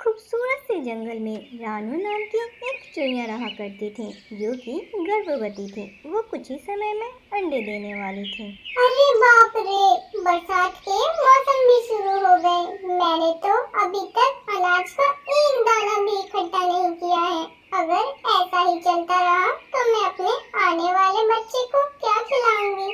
खूबसूरत से जंगल में रानू नाम की एक चिड़िया रहा करती थी, जो कि गर्भवती थी। वो कुछ ही समय में अंडे देने वाली थी। अरे बाप रे, बरसात के मौसम भी शुरू हो गए। मैंने तो अभी तक अनाज का एक दाना भी इकट्ठा नहीं किया है। अगर ऐसा ही चलता रहा तो मैं अपने आने वाले बच्चे को क्या खिलाऊंगी?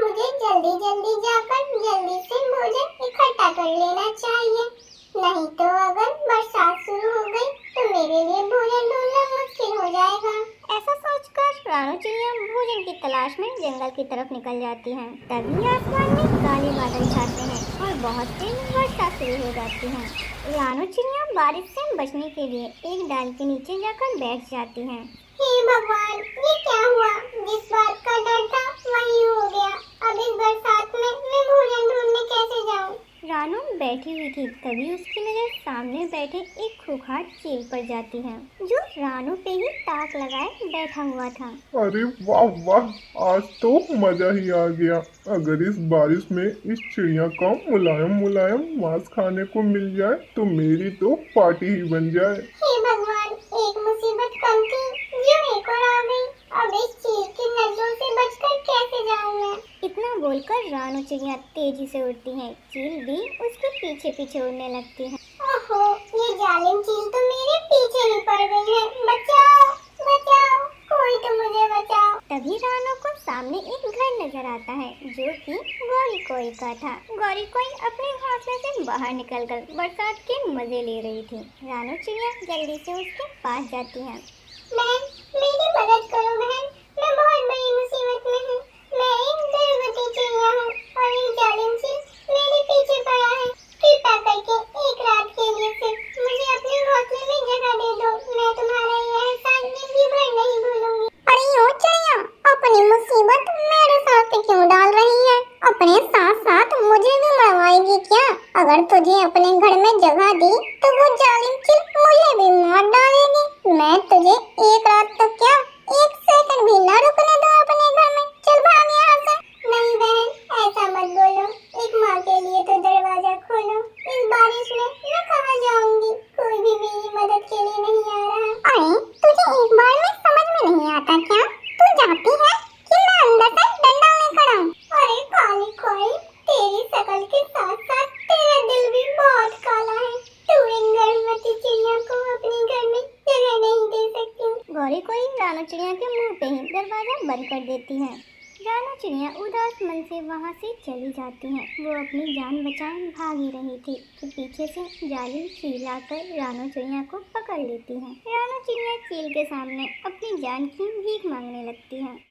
मुझे जल्दी जल्दी जाकर जल्दी से भोजन इकट्ठा कर लेना चाहिए, नहीं तो अगर बरसात शुरू हो गई तो मेरे लिए भोजन ढूंढना मुश्किल हो जाएगा। ऐसा सोचकर रानू चिड़िया भोजन की तलाश में जंगल की तरफ निकल जाती है। तभी आसमान में काले बादल छाते हैं और बहुत तेज वर्षा शुरू हो जाती है। रानू चिड़िया बारिश से बचने के लिए एक डाल के नीचे जाकर बैठ जाती है। हे भगवान, ये क्या हुआ? जिस बात का डर था वही हो गया। अब इस बरसात में मैं भोजन ढूंढने कैसे जाऊं? रानू बैठी हुई थी, तभी उसकी नजर सामने बैठे एक खूंखार चील पर जाती है, जो रानू पे ही ताक लगाए बैठा हुआ था। अरे वाह वाह, आज तो मजा ही आ गया। अगर इस बारिश में इस चिड़िया का मुलायम मुलायम मांस खाने को मिल जाए तो मेरी तो पार्टी ही बन जाए। हे भगवान, एक मुसीबत कम थी जो एक और आ गई। अब इस चील की नजरों से बचकर कैसे जाऊं मैं? इतना बोलकर रानू चिड़िया तेजी से उड़ती है। चील भी उसके पीछे पीछे उड़ने लगती है। ओहो, ये जालिम चील तो मेरे पीछे ही पड़ गई है। बचाओ बचाओ, कोई तो मुझे बचाओ। तभी रानू को सामने एक घर नजर आता है, जो कि गौरी कोई का था। गौरी कोई अपने घोंसले से बाहर निकलकर बरसात के मजे ले रही थी। रानू चिड़िया जल्दी से उसके पास जाती है। बहन, मेरी मदद करो बहन, मैं बहुत बड़ी मुसीबत में हूँ। मैं एक गर्भवती चिड़िया हूँ और एक जालिम चील मेरे पीछे पड़ा है। कृपया करके एक रात के लिए सिर्फ मुझे अपने घोंसले में जगह दे दो। मैं तुम्हारा ये एहसान जिंदगी भर नहीं भूलूंगी। अरे यो चिड़िया, अपनी मुसीबत मेरे साथ क्यों डाल रही है? अपने साथ साथ मुझे भी मरवाएगी क्या? अगर तुझे अपने घर में जगह दी तो वो जालिम चील मुझे भी मार डालेगी। मैं तुझे एक रात तक क्या, एक सेकंड भी न रुकने दूं अपने घर में। चल भाग यहाँ से। नहीं बहन, ऐसा मत बोलो। एक माँ के लिए तो दरवाजा खोलो। इस बारिश में मैं कहाँ जाऊंगी? कोई भी मेरी मदद के लिए नहीं आ रहा। अरे तुझे एक बार में समझ में नहीं आता क्या? तू जाती है कि मैं अंदर से डंडा लेकर आऊं? अरे काली खोई, तेरी शकल के साथ साथ तेरा दिल भी बहुत काला है। तू इन गर्भवती चिड़िया को अपने घर में जगह नहीं दे सकती। गौरी कोई रानू चिड़िया के मुंह पे ही दरवाजा बंद कर देती है। रानू चिड़िया उदास मन से वहाँ से चली जाती है। वो अपनी जान बचाए भाग ही रही थी कि पीछे से जालिम चील आकर रानू चिड़िया को पकड़ लेती है। रानू चिड़िया चील के सामने अपनी जान की भीख मांगने लगती है।